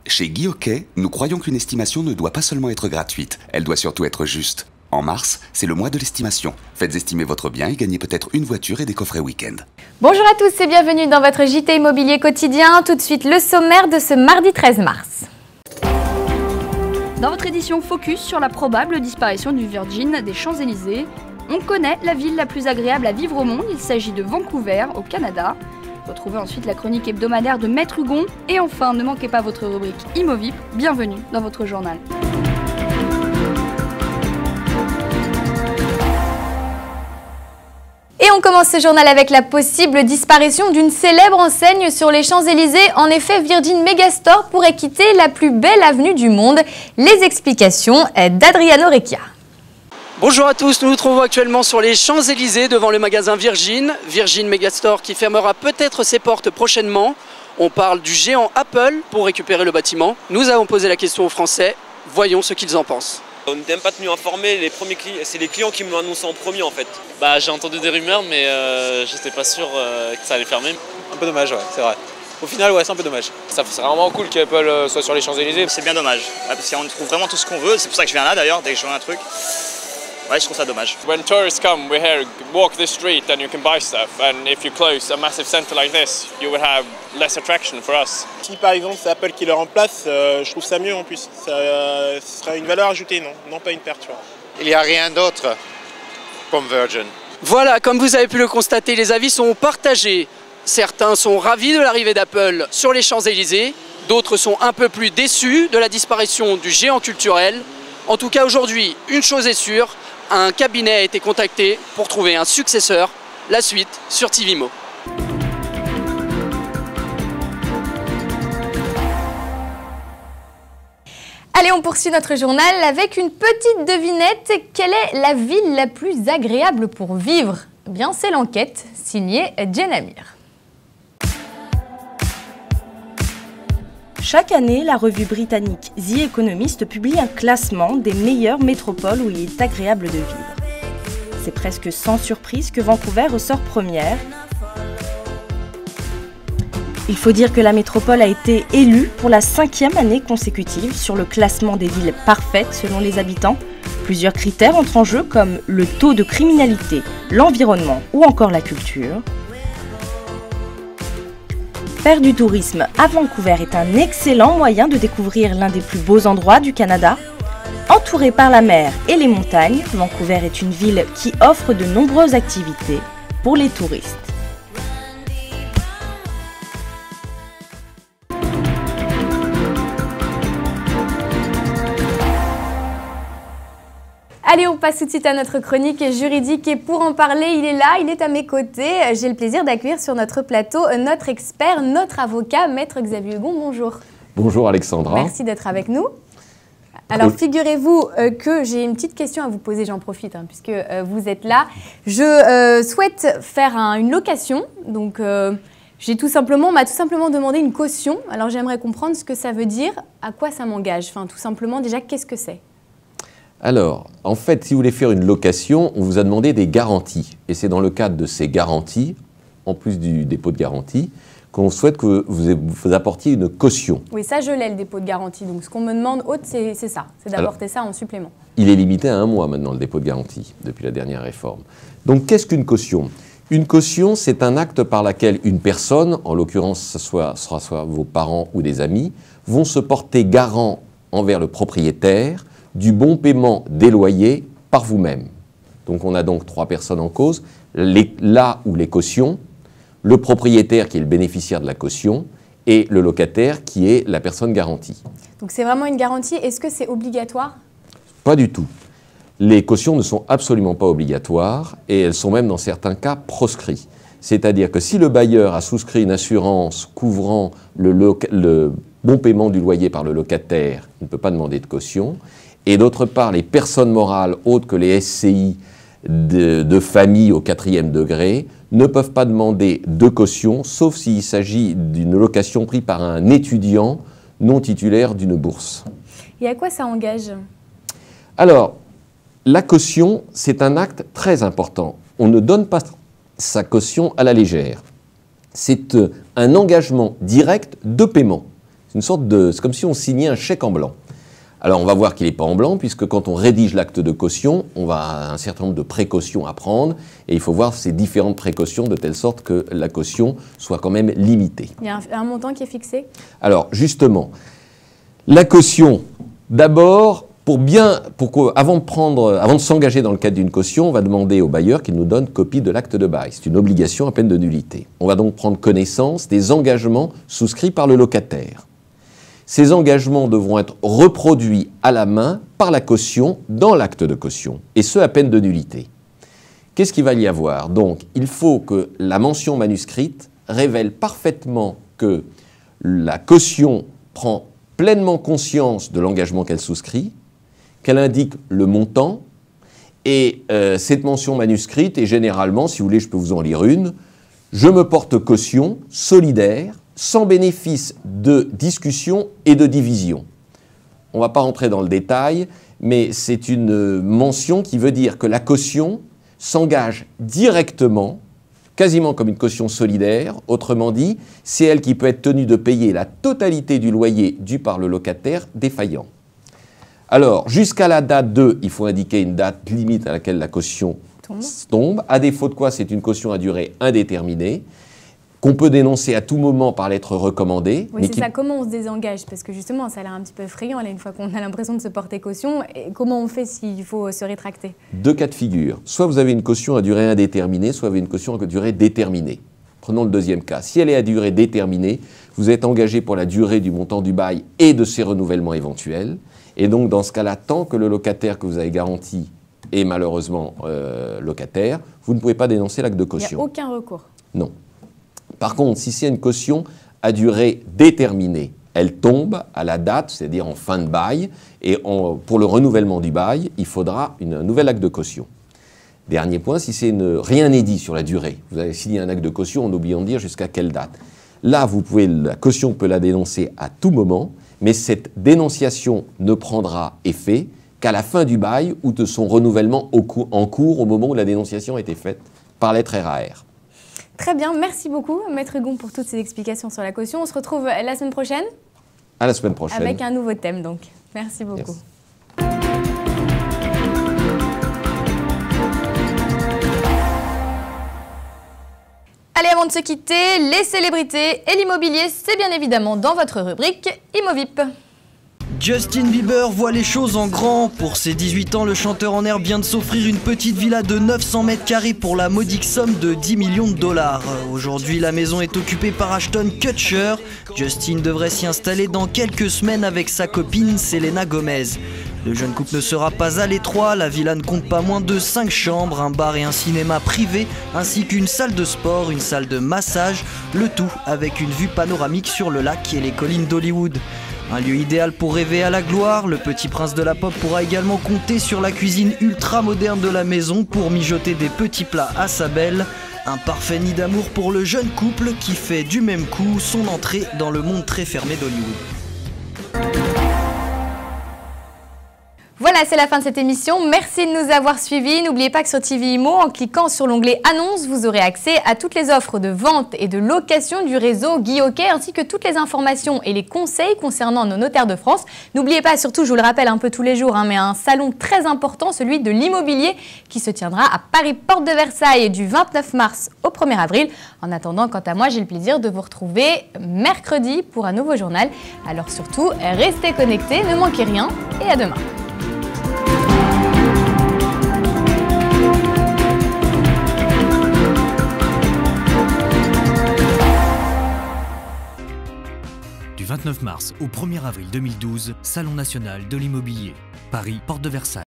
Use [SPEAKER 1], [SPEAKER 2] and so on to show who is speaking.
[SPEAKER 1] Chez Guy Hockey, nous croyons qu'une estimation ne doit pas seulement être gratuite, elle doit surtout être juste. En mars, c'est le mois de l'estimation. Faites estimer votre bien et gagnez peut-être une voiture et des coffrets week-end.
[SPEAKER 2] Bonjour à tous et bienvenue dans votre JT Immobilier quotidien. Tout de suite, le sommaire de ce mardi 13 mars.
[SPEAKER 3] Dans votre édition Focus sur la probable disparition du Virgin des Champs-Élysées, on connaît la ville la plus agréable à vivre au monde. Il s'agit de Vancouver, au Canada. Retrouvez ensuite la chronique hebdomadaire de Maître Hugon. Et enfin, ne manquez pas votre rubrique ImmoVip. Bienvenue dans votre journal.
[SPEAKER 2] Et on commence ce journal avec la possible disparition d'une célèbre enseigne sur les Champs-Élysées. En effet, Virgin Megastore pourrait quitter la plus belle avenue du monde. Les explications d'Adriano Recchia.
[SPEAKER 4] Bonjour à tous, nous nous trouvons actuellement sur les Champs-Élysées devant le magasin Virgin Megastore qui fermera peut-être ses portes prochainement. On parle du géant Apple pour récupérer le bâtiment. Nous avons posé la question aux Français, voyons ce qu'ils en pensent.
[SPEAKER 5] On n'était même pas tenu informé, c'est les clients qui me l'ont annoncé en premier en fait.
[SPEAKER 6] J'ai entendu des rumeurs mais j'étais pas sûr que ça allait fermer.
[SPEAKER 7] Un peu dommage, ouais, c'est vrai. Au final, ouais, c'est un peu dommage.
[SPEAKER 8] Ça serait vraiment cool qu'Apple soit sur les Champs-Élysées.
[SPEAKER 9] C'est bien dommage, parce qu'on trouve vraiment tout ce qu'on veut. C'est pour ça que je viens là d'ailleurs, dès que je vois un truc. Ouais, je trouve ça dommage.
[SPEAKER 8] When tourists come, we're here, walk this street and you can buy stuff. And if you close a massive center like this, you would have less attraction for us.
[SPEAKER 10] Si par exemple c'est Apple qui le remplace, je trouve ça mieux en plus. Ça serait une valeur ajoutée, non pas une perte. Tu vois.
[SPEAKER 11] Il n'y a rien d'autre comme Virgin.
[SPEAKER 4] Voilà, comme vous avez pu le constater, les avis sont partagés. Certains sont ravis de l'arrivée d'Apple sur les Champs-Élysées, d'autres sont un peu plus déçus de la disparition du géant culturel. En tout cas aujourd'hui, une chose est sûre, un cabinet a été contacté pour trouver un successeur. La suite sur TVIMO.
[SPEAKER 2] Allez, on poursuit notre journal avec une petite devinette. Quelle est la ville la plus agréable pour vivre? Eh bien, c'est l'enquête signée Jen Amir.
[SPEAKER 12] Chaque année, la revue britannique The Economist publie un classement des meilleures métropoles où il est agréable de vivre. C'est presque sans surprise que Vancouver ressort première. Il faut dire que la métropole a été élue pour la 5e année consécutive sur le classement des villes parfaites selon les habitants. Plusieurs critères entrent en jeu comme le taux de criminalité, l'environnement ou encore la culture. Faire du tourisme à Vancouver est un excellent moyen de découvrir l'un des plus beaux endroits du Canada. Entourée par la mer et les montagnes, Vancouver est une ville qui offre de nombreuses activités pour les touristes.
[SPEAKER 2] Allez, on passe tout de suite à notre chronique juridique et pour en parler, il est là, il est à mes côtés. J'ai le plaisir d'accueillir sur notre plateau notre expert, notre avocat, Maître Xavier Hugon. Bonjour.
[SPEAKER 13] Bonjour Alexandra.
[SPEAKER 2] Merci d'être avec nous. Alors, figurez-vous que j'ai une petite question à vous poser, j'en profite, puisque vous êtes là. Je souhaite faire une location, donc on m'a tout simplement demandé une caution. Alors, j'aimerais comprendre ce que ça veut dire, à quoi ça m'engage. Enfin, tout simplement, déjà, qu'est-ce que c'est ?
[SPEAKER 13] Alors, en fait, si vous voulez faire une location, on vous a demandé des garanties. Et c'est dans le cadre de ces garanties, en plus du dépôt de garantie, qu'on souhaite que vous apportiez une caution.
[SPEAKER 2] Oui, ça je l'ai, le dépôt de garantie. Donc ce qu'on me demande, c'est ça, c'est d'apporter ça en supplément.
[SPEAKER 13] Il est limité à 1 mois maintenant, le dépôt de garantie, depuis la dernière réforme. Donc qu'est-ce qu'une caution ? Une caution, c'est un acte par lequel une personne, en l'occurrence ce sera soit vos parents ou des amis, vont se porter garant envers le propriétaire du bon paiement des loyers par vous-même. Donc on a donc 3 personnes en cause, la ou les cautions, le propriétaire qui est le bénéficiaire de la caution et le locataire qui est la personne garantie.
[SPEAKER 2] Donc c'est vraiment une garantie, est-ce que c'est obligatoire ?
[SPEAKER 13] Pas du tout. Les cautions ne sont absolument pas obligatoires et elles sont même dans certains cas proscrites. C'est-à-dire que si le bailleur a souscrit une assurance couvrant le bon paiement du loyer par le locataire, il ne peut pas demander de caution. Et d'autre part, les personnes morales autres que les SCI de famille au 4e degré ne peuvent pas demander de caution, sauf s'il s'agit d'une location prise par un étudiant non titulaire d'une bourse.
[SPEAKER 2] Et à quoi ça engage ?
[SPEAKER 13] Alors, la caution, c'est un acte très important. On ne donne pas sa caution à la légère. C'est un engagement direct de paiement. C'est comme si on signait un chèque en blanc. Alors on va voir qu'il n'est pas en blanc, puisque quand on rédige l'acte de caution, on va avoir un certain nombre de précautions à prendre, et il faut voir ces différentes précautions de telle sorte que la caution soit quand même limitée.
[SPEAKER 2] Il y a un montant qui est fixé?
[SPEAKER 13] Alors justement, la caution, d'abord, avant de s'engager dans le cadre d'une caution, on va demander au bailleur qu'il nous donne copie de l'acte de bail. C'est une obligation à peine de nullité. On va donc prendre connaissance des engagements souscrits par le locataire. Ces engagements devront être reproduits à la main par la caution dans l'acte de caution, et ce à peine de nullité. Qu'est-ce qu'il va y avoir? Donc, il faut que la mention manuscrite révèle parfaitement que la caution prend pleinement conscience de l'engagement qu'elle souscrit, qu'elle indique le montant, et cette mention manuscrite est généralement, si vous voulez, je peux vous en lire une, « Je me porte caution solidaire, sans bénéfice de discussion et de division ». On ne va pas rentrer dans le détail, mais c'est une mention qui veut dire que la caution s'engage directement, quasiment comme une caution solidaire. Autrement dit, c'est elle qui peut être tenue de payer la totalité du loyer dû par le locataire défaillant. Alors, jusqu'à la date 2, il faut indiquer une date limite à laquelle la caution tombe. À défaut de quoi, c'est une caution à durée indéterminée, qu'on peut dénoncer à tout moment par lettre recommandée.
[SPEAKER 2] Oui, c'est ça. Comment on se désengage? Parce que justement, ça a l'air un petit peu effrayant, là, une fois qu'on a l'impression de se porter caution. Et comment on fait s'il faut se rétracter?
[SPEAKER 13] Deux cas de figure. Soit vous avez une caution à durée indéterminée, soit vous avez une caution à durée déterminée. Prenons le deuxième cas. Si elle est à durée déterminée, vous êtes engagé pour la durée du montant du bail et de ses renouvellements éventuels. Et donc, dans ce cas-là, tant que le locataire que vous avez garanti est malheureusement locataire, vous ne pouvez pas dénoncer l'acte de caution.
[SPEAKER 2] Il n'y a aucun recours?
[SPEAKER 13] Non. Par contre, si c'est une caution à durée déterminée, elle tombe à la date, c'est-à-dire en fin de bail, et pour le renouvellement du bail, il faudra un nouvel acte de caution. Dernier point, si rien n'est dit sur la durée, vous avez signé un acte de caution en oubliant de dire jusqu'à quelle date. Là, la caution peut la dénoncer à tout moment, mais cette dénonciation ne prendra effet qu'à la fin du bail ou de son renouvellement en cours au moment où la dénonciation a été faite par lettre RAR.
[SPEAKER 2] Très bien, merci beaucoup Maître Hugon pour toutes ces explications sur la caution. On se retrouve la semaine prochaine?
[SPEAKER 13] À la semaine prochaine.
[SPEAKER 2] Avec un nouveau thème donc. Merci beaucoup. Yes. Allez, avant de se quitter, les célébrités et l'immobilier, c'est bien évidemment dans votre rubrique ImoVip.
[SPEAKER 14] Justin Bieber voit les choses en grand. Pour ses 18 ans, le chanteur en herbe vient de s'offrir une petite villa de 900 mètres carrés pour la modique somme de 10 millions de dollars. Aujourd'hui, la maison est occupée par Ashton Kutcher. Justin devrait s'y installer dans quelques semaines avec sa copine Selena Gomez. Le jeune couple ne sera pas à l'étroit, la villa ne compte pas moins de 5 chambres, un bar et un cinéma privé, ainsi qu'une salle de sport, une salle de massage, le tout avec une vue panoramique sur le lac et les collines d'Hollywood. Un lieu idéal pour rêver à la gloire, le petit prince de la pop pourra également compter sur la cuisine ultra moderne de la maison pour mijoter des petits plats à sa belle. Un parfait nid d'amour pour le jeune couple qui fait du même coup son entrée dans le monde très fermé d'Hollywood.
[SPEAKER 2] Voilà, c'est la fin de cette émission. Merci de nous avoir suivis. N'oubliez pas que sur TV Imo, en cliquant sur l'onglet Annonces, vous aurez accès à toutes les offres de vente et de location du réseau Guy Hockey, ainsi que toutes les informations et les conseils concernant nos notaires de France. N'oubliez pas, surtout, je vous le rappelle un peu tous les jours, mais un salon très important, celui de l'immobilier, qui se tiendra à Paris, porte de Versailles, du 29 mars au 1er avril. En attendant, quant à moi, j'ai le plaisir de vous retrouver mercredi pour un nouveau journal. Alors surtout, restez connectés, ne manquez rien et à demain.
[SPEAKER 15] Du 29 mars au 1er avril 2012, Salon national de l'immobilier. Paris, porte de Versailles.